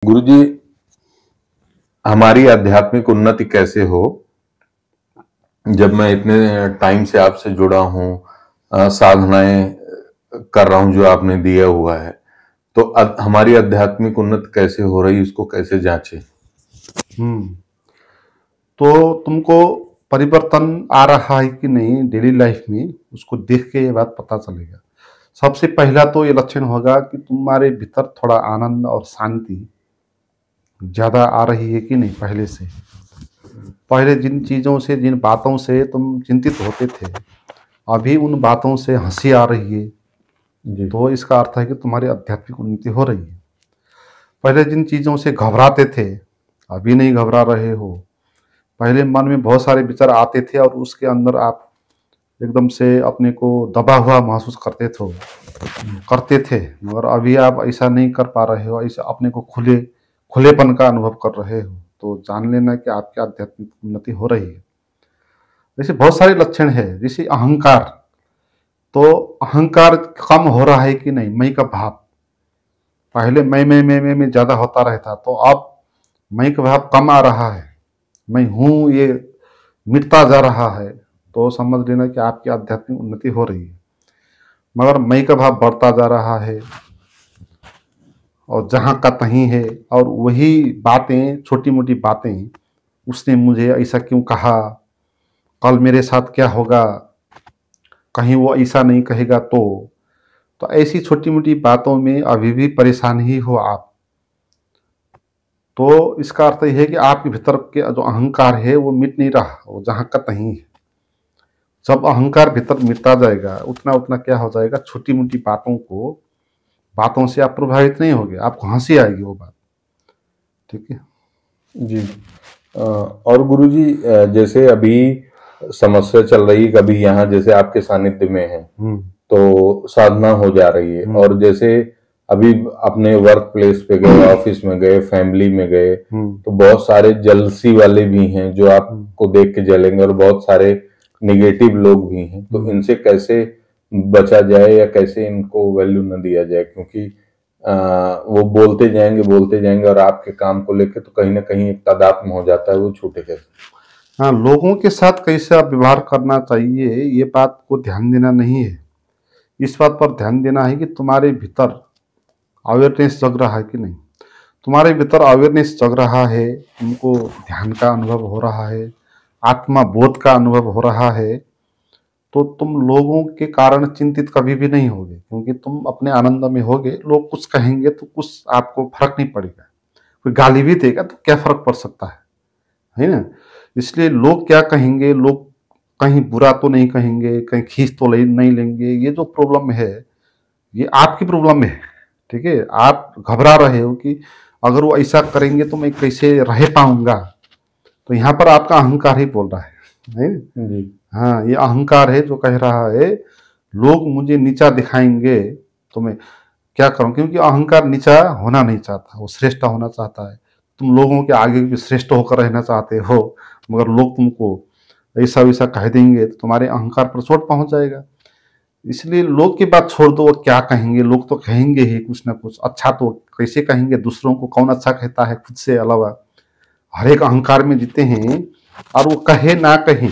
गुरुजी, हमारी आध्यात्मिक उन्नति कैसे हो? जब मैं इतने टाइम से आपसे जुड़ा हूँ, साधनाएं कर रहा हूँ जो आपने दिया हुआ है, तो हमारी आध्यात्मिक उन्नति कैसे हो रही, उसको कैसे जांचे? तो तुमको परिवर्तन आ रहा है कि नहीं डेली लाइफ में, उसको देख के ये बात पता चलेगा। सबसे पहला तो ये लक्षण होगा कि तुम्हारे भीतर थोड़ा आनंद और शांति ज़्यादा आ रही है कि नहीं पहले से। पहले जिन चीज़ों से, जिन बातों से तुम चिंतित होते थे, अभी उन बातों से हंसी आ रही है, जी। तो इसका अर्थ है कि तुम्हारी आध्यात्मिक उन्नति हो रही है। पहले जिन चीज़ों से घबराते थे, अभी नहीं घबरा रहे हो। पहले मन में बहुत सारे विचार आते थे और उसके अंदर आप एकदम से अपने को दबा हुआ महसूस करते थे, मगर अभी आप ऐसा नहीं कर पा रहे हो, ऐसा अपने को खुलेपन का अनुभव कर रहे हो, तो जान लेना कि आपकी आध्यात्मिक उन्नति हो रही है। जैसे बहुत सारे लक्षण है, जैसे अहंकार, तो अहंकार कम हो रहा है कि नहीं, मैं का भाव। पहले मैं ज़्यादा होता रहता, तो अब मैं का भाव कम आ रहा है, मैं हूँ ये मिटता जा रहा है, तो समझ लेना कि आपकी आध्यात्मिक उन्नति हो रही है। मगर मैं का भाव बढ़ता जा रहा है और जहाँ का तहीं है, और वही बातें, छोटी मोटी बातें, उसने मुझे ऐसा क्यों कहा, कल मेरे साथ क्या होगा, कहीं वो ऐसा नहीं कहेगा तो ऐसी छोटी मोटी बातों में अभी भी परेशान ही हो आप, तो इसका अर्थ यह है कि आपके भीतर के जो अहंकार है वो मिट नहीं रहा, वो जहाँ का तहीं है। जब अहंकार भीतर मिटता जाएगा, उतना उतना क्या हो जाएगा, छोटी मोटी बातों से आप प्रभावित नहीं होगे, आपको हंसी आएगी वो बात। ठीक है जी। और गुरुजी, जैसे अभी समस्या चल रही है, कभी यहाँ जैसे आपके सानिध्य में है तो साधना हो जा रही है, और जैसे अभी अपने वर्क प्लेस पे गए, ऑफिस में गए, फैमिली में गए, तो बहुत सारे जलसी वाले भी हैं जो आपको देख के जलेंगे, और बहुत सारे निगेटिव लोग भी हैं, तो इनसे कैसे बचा जाए या कैसे इनको वैल्यू न दिया जाए? क्योंकि वो बोलते जाएंगे और आपके काम को लेके तो कहीं ना कहीं एक तादात्म्य हो जाता है, वो छूटे कैसे? हाँ, लोगों के साथ कैसे आप व्यवहार करना चाहिए, ये बात को ध्यान देना नहीं है। इस बात पर ध्यान देना है कि तुम्हारे भीतर अवेयरनेस जग रहा है कि नहीं। तुम्हारे भीतर अवेयरनेस जग रहा है, तुमको ध्यान का अनुभव हो रहा है, आत्मा बोध का अनुभव हो रहा है, तो तुम लोगों के कारण चिंतित कभी भी नहीं होगे, क्योंकि तुम अपने आनंद में होगे। लोग कुछ कहेंगे तो कुछ आपको फर्क नहीं पड़ेगा, कोई गाली भी देगा तो क्या फर्क पड़ सकता है ना। इसलिए लोग क्या कहेंगे, लोग कहीं बुरा तो नहीं कहेंगे, कहीं खींच तो नहीं लेंगे, ये जो प्रॉब्लम है ये आपकी प्रॉब्लम है। ठीक है, आप घबरा रहे हो कि अगर वो ऐसा करेंगे तो मैं कैसे रह पाऊंगा, तो यहाँ पर आपका अहंकार ही बोल रहा है नहीं? जी। हाँ, ये अहंकार है जो कह रहा है लोग मुझे नीचा दिखाएंगे तो मैं क्या करूं, क्योंकि अहंकार नीचा होना नहीं चाहता, वो श्रेष्ठ होना चाहता है। तुम लोगों के आगे भी श्रेष्ठ होकर रहना चाहते हो, मगर लोग तुमको ऐसा वैसा कह देंगे तो तुम्हारे अहंकार पर चोट पहुंच जाएगा। इसलिए लोग की बात छोड़ दो, वो क्या कहेंगे, लोग तो कहेंगे ही कुछ ना कुछ। अच्छा तो कैसे कहेंगे, दूसरों को कौन अच्छा कहता है खुद से अलावा। हर एक अहंकार में जीते हैं, और वो कहे ना कहे,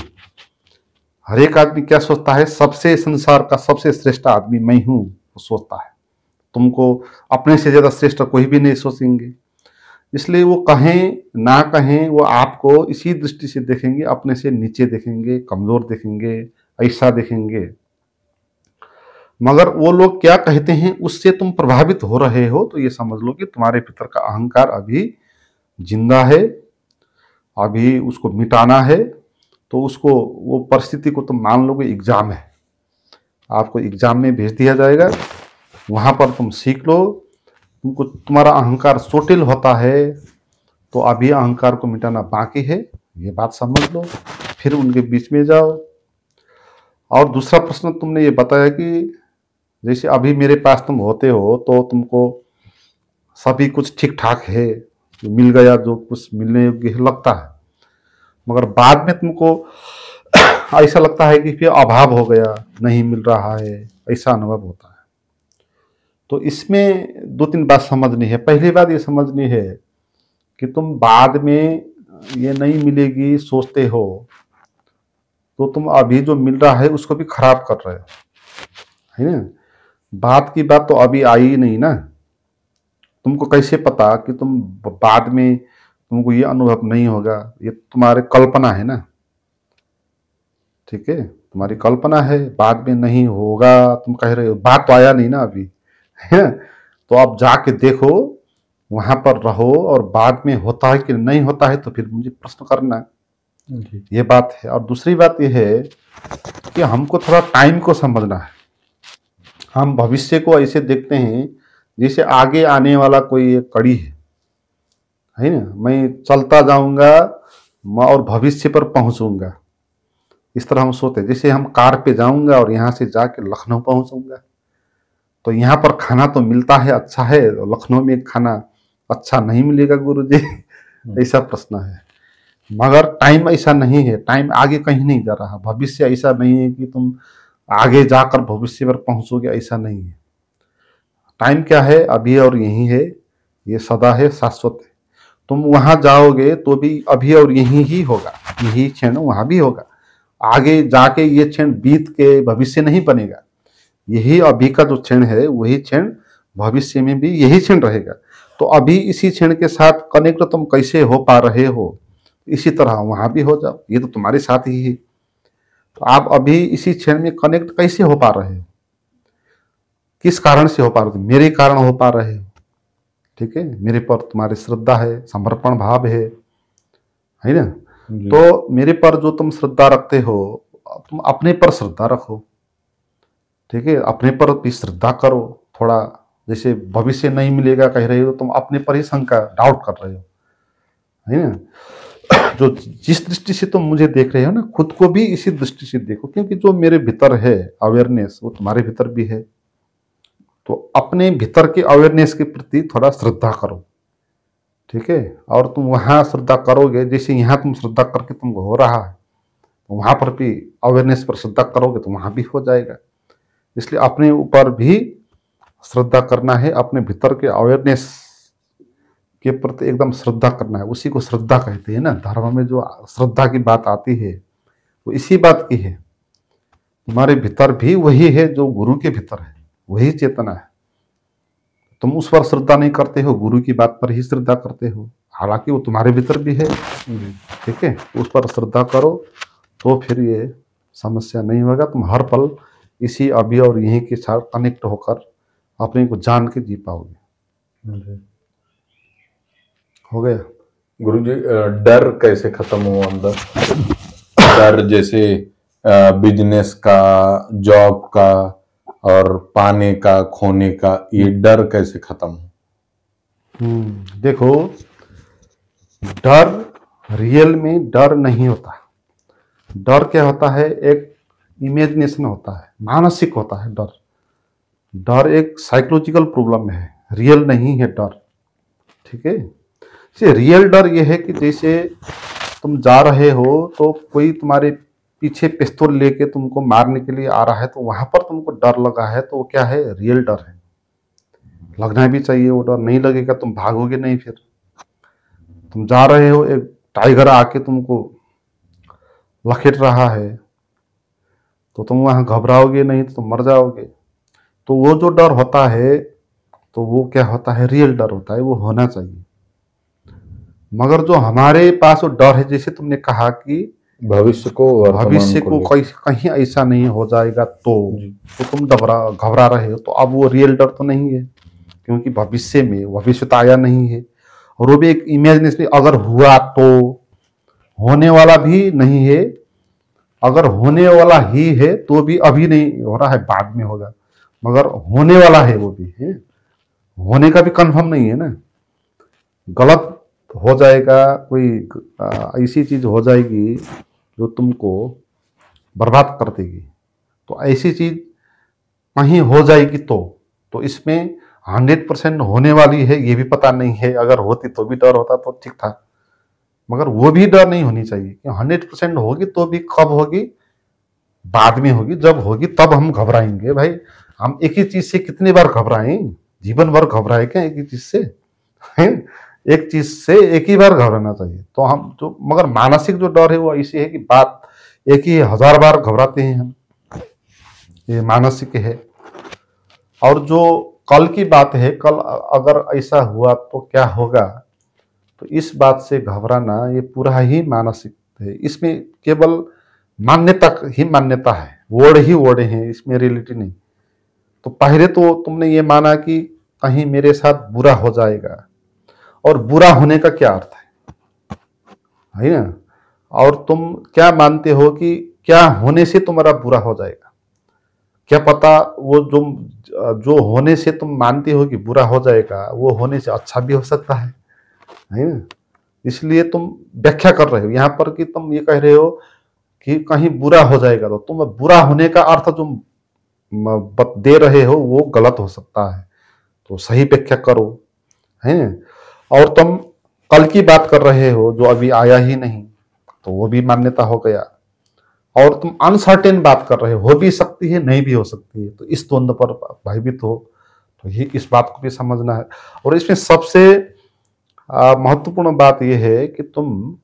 हर एक आदमी क्या सोचता है, सबसे संसार का सबसे श्रेष्ठ आदमी मैं हूं, वो सोचता है। तुमको अपने से ज्यादा श्रेष्ठ कोई भी नहीं सोचेंगे। इसलिए वो कहें ना कहें, वो आपको इसी दृष्टि से देखेंगे, अपने से नीचे देखेंगे, कमजोर देखेंगे, ऐसा देखेंगे। मगर वो लोग क्या कहते हैं उससे तुम प्रभावित हो रहे हो, तो ये समझ लो कि तुम्हारे भीतर का अहंकार अभी जिंदा है, अभी उसको मिटाना है। तो उसको, वो परिस्थिति को तुम मान लो कि एग्जाम है, आपको एग्जाम में भेज दिया जाएगा, वहां पर तुम सीख लो। तुमको तुम्हारा अहंकार चोटिल होता है, तो अभी अहंकार को मिटाना बाकी है, ये बात समझ लो, फिर उनके बीच में जाओ। और दूसरा प्रश्न तुमने ये बताया कि जैसे अभी मेरे पास तुम होते हो तो तुमको सभी कुछ ठीक ठाक है, मिल गया जो कुछ मिलने योग्य लगता है, मगर बाद में तुमको ऐसा लगता है कि फिर अभाव हो गया, नहीं मिल रहा है, ऐसा अनुभव होता है। तो इसमें दो तीन बात समझनी है। पहली बात ये समझनी है कि तुम बाद में ये नहीं मिलेगी सोचते हो, तो तुम अभी जो मिल रहा है उसको भी खराब कर रहे हो, है ना। बात की बात तो अभी आई ही नहीं ना। तुमको कैसे पता कि तुम बाद में तुमको ये अनुभव नहीं होगा? ये तुम्हारे कल्पना है ना, ठीक है, तुम्हारी कल्पना है, बाद में नहीं होगा तुम कह रहे हो, बात तो आया नहीं ना अभी, है ना। तो आप जाके देखो, वहां पर रहो, और बाद में होता है कि नहीं होता है तो फिर मुझे प्रश्न करना। ये बात है। और दूसरी बात ये है कि हमको थोड़ा टाइम को समझना है। हम भविष्य को ऐसे देखते हैं जैसे आगे आने वाला कोई एक कड़ी है ना। मैं चलता जाऊंगा और भविष्य पर पहुंचूंगा, इस तरह हम सोचते हैं। जैसे हम कार पे जाऊंगा और यहाँ से जाके लखनऊ पहुंचूंगा, तो यहाँ पर खाना तो मिलता है, अच्छा है, लखनऊ में खाना अच्छा नहीं मिलेगा गुरुजी, ऐसा प्रश्न है। मगर टाइम ऐसा नहीं है, टाइम आगे कहीं नहीं जा रहा। भविष्य ऐसा नहीं है कि तुम आगे जाकर भविष्य पर पहुंचोगे, ऐसा नहीं है। टाइम क्या है? अभी और यही है, ये सदा है, शाश्वत है। तुम वहां जाओगे तो भी अभी और यही ही होगा, यही क्षण वहां भी होगा। आगे जाके ये क्षण बीत के भविष्य नहीं बनेगा। यही अभी का जो क्षण है वही क्षण भविष्य में भी यही क्षण रहेगा। तो अभी इसी क्षण के साथ कनेक्ट तुम कैसे हो पा रहे हो, इसी तरह वहां भी हो जाओ, ये तो तुम्हारे साथ ही है। तो आप अभी इसी क्षण में कनेक्ट कैसे हो पा रहे हो? किस कारण से हो पा रहे हो? मेरे कारण हो पा रहे हो, ठीक है। मेरे पर तुम्हारी श्रद्धा है, समर्पण भाव है ना। तो मेरे पर जो तुम श्रद्धा रखते हो, तुम अपने पर श्रद्धा रखो, ठीक है। अपने पर भी श्रद्धा करो थोड़ा। जैसे भविष्य नहीं मिलेगा कह रहे हो, तुम अपने पर ही शंका, डाउट कर रहे हो, है ना। जो जिस दृष्टि से तुम मुझे देख रहे हो ना, खुद को भी इसी दृष्टि से देखो, क्योंकि जो मेरे भीतर है अवेयरनेस, वो तुम्हारे भीतर भी है। तो अपने भीतर के अवेयरनेस के प्रति थोड़ा श्रद्धा करो, ठीक है। और तुम वहां श्रद्धा करोगे, जैसे यहाँ तुम श्रद्धा करके तुमको हो रहा है, तो वहां पर भी अवेयरनेस पर श्रद्धा करोगे तो वहां भी हो जाएगा। इसलिए अपने ऊपर भी श्रद्धा करना है, अपने भीतर के अवेयरनेस के प्रति एकदम श्रद्धा करना है। उसी को श्रद्धा कहते हैं ना। धर्म में जो श्रद्धा की बात आती है वो इसी बात की है। तुम्हारे भीतर भी वही है जो गुरु के भीतर है, वही चेतना है। तुम उस पर श्रद्धा नहीं करते हो, गुरु की बात पर ही श्रद्धा करते हो, हालांकि वो तुम्हारे भीतर भी है, ठीक है। उस पर श्रद्धा करो तो फिर ये समस्या नहीं होगा। तुम हर पल इसी अभी और यहीं के साथ कनेक्ट होकर अपने को जान के जी पाओगे। हो गया गुरुजी। डर कैसे खत्म हो अंदर? डर जैसे बिजनेस का, जॉब का, और पाने का, खोने का, ये डर कैसे खत्म हो? देखो, डर रियल में डर नहीं होता। डर क्या होता है? एक इमेजिनेशन होता है, मानसिक होता है डर। डर एक साइकोलॉजिकल प्रॉब्लम है, रियल नहीं है डर, ठीक है। रियल डर ये है कि जैसे तुम जा रहे हो तो कोई तुम्हारे पीछे पिस्तौल लेके तुमको मारने के लिए आ रहा है, तो वहां पर तुमको डर लगा है, तो वो क्या है? रियल डर है। लगना भी चाहिए वो डर, नहीं लगेगा तुम भागोगे नहीं। फिर तुम जा रहे हो, एक टाइगर आके तुमको लखेट रहा है, तो तुम वहां घबराओगे नहीं, तो तुम मर जाओगे। तो वो जो डर होता है, तो वो क्या होता है? रियल डर होता है, वो होना चाहिए। मगर जो हमारे पास वो डर है, जैसे तुमने कहा कि भविष्य को कहीं ऐसा नहीं हो जाएगा तो तुम घबरा रहे हो, तो अब वो रियल डर तो नहीं है, क्योंकि भविष्य तो आया नहीं है, और वो भी एक इमेजिनेशन। अगर हुआ तो, होने वाला भी नहीं है। अगर होने वाला ही है तो भी अभी नहीं हो रहा है, बाद में होगा, मगर होने वाला है वो भी है। होने का भी कंफर्म नहीं है ना। गलत हो जाएगा, कोई ऐसी चीज हो जाएगी जो तुमको बर्बाद कर देगी, तो ऐसी चीज कहीं हो जाएगी तो इसमें 100% होने वाली है ये भी पता नहीं है। अगर होती तो भी डर होता तो ठीक था, मगर वो भी डर नहीं होनी चाहिए कि 100% होगी तो भी कब होगी? बाद में होगी। जब होगी तब हम घबराएंगे भाई। हम एक ही चीज से कितनी बार घबराए, जीवन भर घबराए क्या एक ही चीज से, है? एक चीज से एक ही बार घबराना चाहिए। तो हम जो, मगर मानसिक जो डर है वो ऐसी है कि बात एक ही 1000 बार घबराते हैं हम, ये मानसिक है। और जो कल की बात है, कल अगर ऐसा हुआ तो क्या होगा, तो इस बात से घबराना ये पूरा ही मानसिक है। इसमें केवल मान्यता ही मान्यता है, वर्ड ही वर्ड है, इसमें रियलिटी नहीं। तो पहले तो तुमने ये माना कि कहीं मेरे साथ बुरा हो जाएगा, और बुरा होने का क्या अर्थ है ना? और तुम क्या मानते हो कि क्या होने से तुम्हारा बुरा हो जाएगा? क्या पता वो जो होने से तुम मानते हो कि बुरा हो जाएगा, वो होने से अच्छा भी हो सकता है ना? इसलिए तुम व्याख्या कर रहे हो यहाँ पर कि तुम ये कह रहे हो कि कहीं बुरा हो जाएगा, तो तुम बुरा होने का अर्थ जो दे रहे हो वो गलत हो सकता है, तो सही व्याख्या करो, है। और तुम कल की बात कर रहे हो जो अभी आया ही नहीं, तो वो भी मान्यता हो गया। और तुम अनसर्टेन बात कर रहे हो भी सकती है नहीं भी हो सकती है, तो इस द्वंद्व पर भयभीत हो, तो ये इस बात को भी समझना है। और इसमें सबसे महत्वपूर्ण बात यह है कि तुम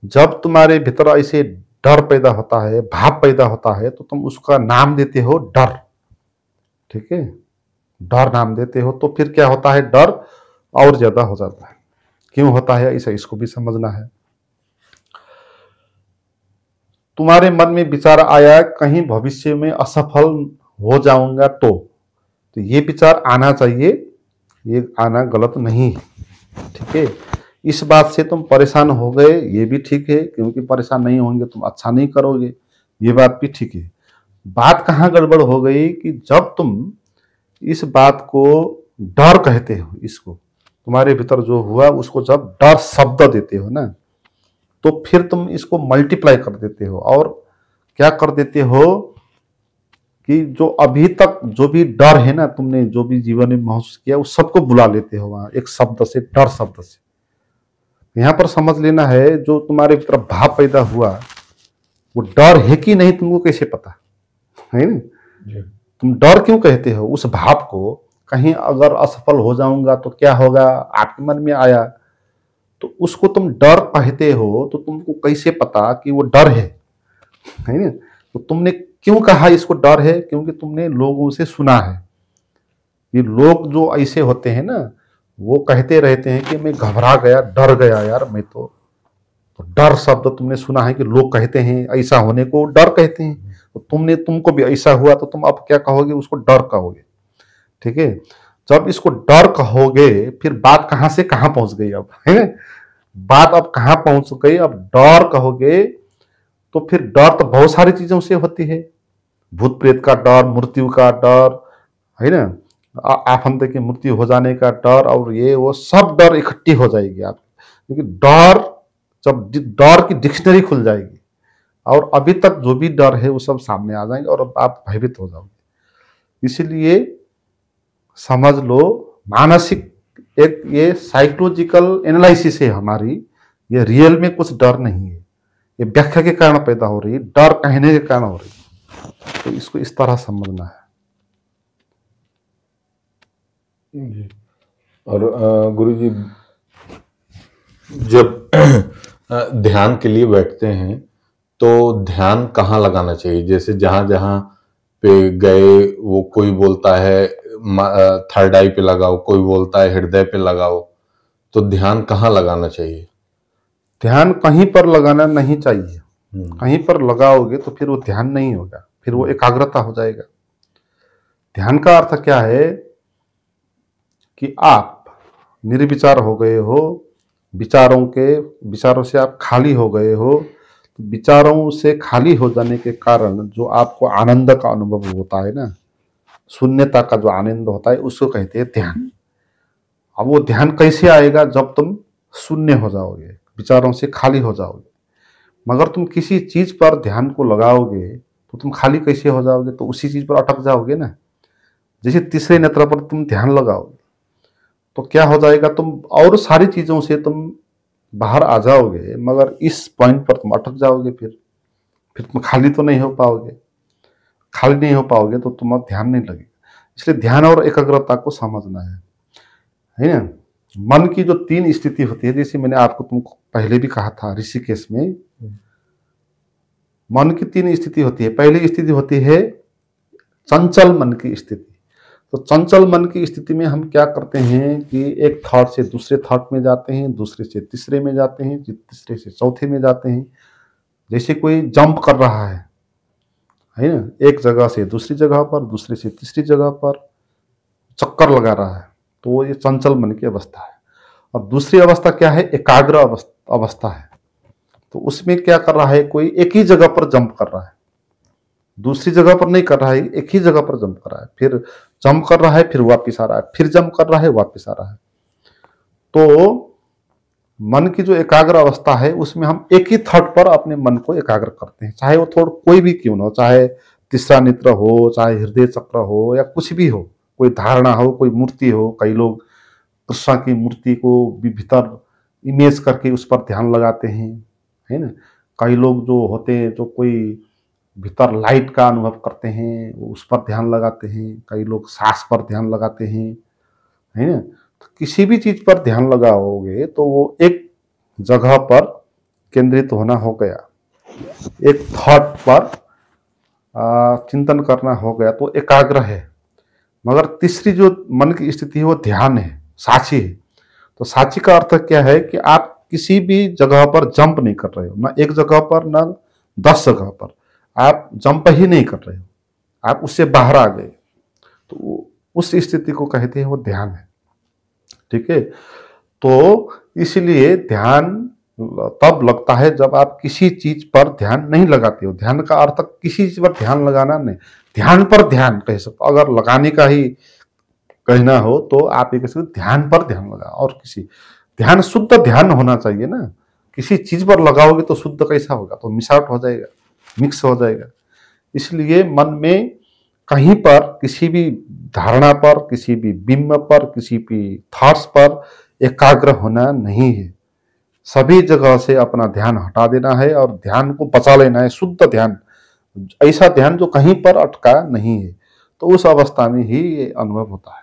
जब तुम्हारे भीतर ऐसे डर पैदा होता है, भाव पैदा होता है, तो तुम उसका नाम देते हो डर, ठीक है, डर नाम देते हो। तो फिर क्या होता है, डर और ज्यादा हो जाता है। क्यों होता है ऐसा, इसको भी समझना है। तुम्हारे मन में विचार आया कहीं भविष्य में असफल हो जाऊंगा, तो ये विचार आना चाहिए, ये आना गलत नहीं है, ठीक है। इस बात से तुम परेशान हो गए, ये भी ठीक है, क्योंकि परेशान नहीं होंगे तुम अच्छा नहीं करोगे, ये बात भी ठीक है। बात कहाँ गड़बड़ हो गई कि जब तुम इस बात को डर कहते हो, इसको तुम्हारे भीतर जो हुआ उसको जब डर शब्द देते हो ना, तो फिर तुम इसको मल्टीप्लाई कर देते हो, और क्या कर देते हो कि जो अभी तक जो भी डर है ना, तुमने जो भी जीवन में महसूस किया, उस सबको बुला लेते हो वहां एक शब्द से, डर शब्द से। यहां पर समझ लेना है, जो तुम्हारे भीतर भाव पैदा हुआ वो डर है कि नहीं, तुमको कैसे पता है ना? तुम डर क्यों कहते हो उस भाव को? कहीं अगर असफल हो जाऊंगा तो क्या होगा, आपके मन में आया, तो उसको तुम डर कहते हो, तो तुमको कैसे पता कि वो डर है ना? तो तुमने क्यों कहा इसको डर है? क्योंकि तुमने लोगों से सुना है। ये लोग जो ऐसे होते हैं ना, वो कहते रहते हैं कि मैं घबरा गया, डर गया यार मैं तो डर शब्द तुमने सुना है कि लोग कहते हैं, ऐसा होने को डर कहते हैं। तो तुमको भी ऐसा हुआ, तो तुम अब क्या कहोगे, उसको डर कहोगे, ठीक है। जब इसको डर कहोगे, फिर बात कहां से कहां पहुंच गई अब, है ना? बात अब कहां पहुंच गई, अब डर कहोगे तो फिर डर तो बहुत सारी चीजों से होती है, भूत प्रेत का डर, मृत्यु का डर, है ना, आफंत की मृत्यु हो जाने का डर, और ये वो सब डर इकट्ठी हो जाएगी आप, क्योंकि डर जब डर की डिक्शनरी खुल जाएगी, और अभी तक जो भी डर है वो सब सामने आ जाएंगे, और आप भयभीत हो जाओगे। इसीलिए समझ लो, मानसिक एक ये साइकोलॉजिकल एनालिसिस है हमारी, ये रियल में कुछ डर नहीं है, ये व्याख्या के कारण पैदा हो रही है, डर कहने के कारण हो रही है। तो इसको इस तरह समझना है। और गुरुजी, जब ध्यान के लिए बैठते हैं तो ध्यान कहाँ लगाना चाहिए? जैसे जहां जहां पे गए, वो कोई बोलता है थर्ड आई पे लगाओ, कोई बोलता है हृदय पे लगाओ, तो ध्यान कहाँ लगाना चाहिए? ध्यान कहीं पर लगाना नहीं चाहिए। कहीं पर लगाओगे तो फिर वो ध्यान नहीं होगा, फिर वो एकाग्रता हो जाएगा। ध्यान का अर्थ क्या है कि आप निर्विचार हो गए हो, विचारों से आप खाली हो गए हो। तो विचारों से खाली हो जाने के कारण जो आपको आनंद का अनुभव होता है ना, शून्यता का जो आनंद होता है, उसको कहते हैं ध्यान। अब वो ध्यान कैसे आएगा? जब तुम शून्य हो जाओगे, विचारों से खाली हो जाओगे। मगर तुम किसी चीज पर ध्यान को लगाओगे तो तुम खाली कैसे हो जाओगे? तो उसी चीज पर अटक जाओगे ना। जैसे तीसरे नेत्र पर तुम ध्यान लगाओगे तो क्या हो जाएगा, तुम और सारी चीजों से तुम बाहर आ जाओगे, मगर इस पॉइंट पर तुम अटक जाओगे। फिर तुम खाली तो नहीं हो पाओगे। खाली नहीं हो पाओगे तो तुम्हारा ध्यान नहीं लगेगा। इसलिए ध्यान और एकाग्रता को समझना है ना। मन की जो 3 स्थिति होती है, जैसे मैंने आपको तुमको पहले भी कहा था ऋषिकेश में, मन की 3 स्थिति होती है। पहली स्थिति होती है चंचल मन की स्थिति। तो चंचल मन की स्थिति में हम क्या करते हैं कि एक थॉट से दूसरे थॉट में जाते हैं, दूसरे से तीसरे में जाते हैं, तीसरे से चौथे में जाते हैं। जैसे कोई जंप कर रहा है ना, एक जगह से दूसरी जगह पर, दूसरे से तीसरी जगह पर चक्कर लगा रहा है, तो ये चंचल मन की अवस्था है। और दूसरी अवस्था क्या है, एकाग्र अवस्था है। तो उसमें क्या कर रहा है, कोई एक ही जगह पर जंप कर रहा है, दूसरी जगह पर नहीं कर रहा है, एक ही जगह पर जंप कर रहा है, फिर जंप कर रहा है, फिर वापिस आ रहा है, फिर जंप कर रहा है, वापिस आ रहा है। तो मन की जो एकाग्र अवस्था है उसमें हम एक ही थॉट पर अपने मन को एकाग्र करते हैं, चाहे वो थॉट कोई भी क्यों ना हो, चाहे तीसरा नेत्र हो, चाहे हृदय चक्र हो, या कुछ भी हो, कोई धारणा हो, कोई मूर्ति हो। कई लोग कृष्ण की मूर्ति को भी भीतर इमेज करके उस पर ध्यान लगाते हैं, है ना। कई लोग जो होते हैं, जो कोई भीतर लाइट का अनुभव करते हैं, उस पर ध्यान लगाते हैं। कई लोग सांस पर ध्यान लगाते हैं, है ना। तो किसी भी चीज पर ध्यान लगाओगे तो वो एक जगह पर केंद्रित होना हो गया, एक थॉट पर चिंतन करना हो गया, तो एकाग्र है। मगर तीसरी जो मन की स्थिति है वो ध्यान है, साक्षी है। तो साक्षी का अर्थ क्या है कि आप किसी भी जगह पर जंप नहीं कर रहे हो, ना एक जगह पर, ना 10 जगह पर, आप जंप ही नहीं कर रहे हो, आप उससे बाहर आ गए। तो उस स्थिति को कहते हैं वो ध्यान है, ठीक है। तो इसलिए ध्यान तब लगता है जब आप किसी चीज पर ध्यान नहीं लगाते हो। ध्यान का अर्थ किसी चीज पर ध्यान लगाना नहीं, ध्यान पर ध्यान कह सकते। अगर लगाने का ही कहना हो तो आप ये कह सकते ध्यान पर ध्यान लगा। और किसी ध्यान शुद्ध ध्यान होना चाहिए ना, किसी चीज पर लगाओगे तो शुद्ध कैसा होगा, तो मिसावट हो जाएगा, मिक्स हो जाएगा। इसलिए मन में कहीं पर, किसी भी धारणा पर, किसी भी बिंब पर, किसी भी थॉट्स पर एकाग्र होना नहीं है। सभी जगह से अपना ध्यान हटा देना है और ध्यान को बचा लेना है, शुद्ध ध्यान, ऐसा ध्यान जो कहीं पर अटका नहीं है। तो उस अवस्था में ही ये अनुभव होता है।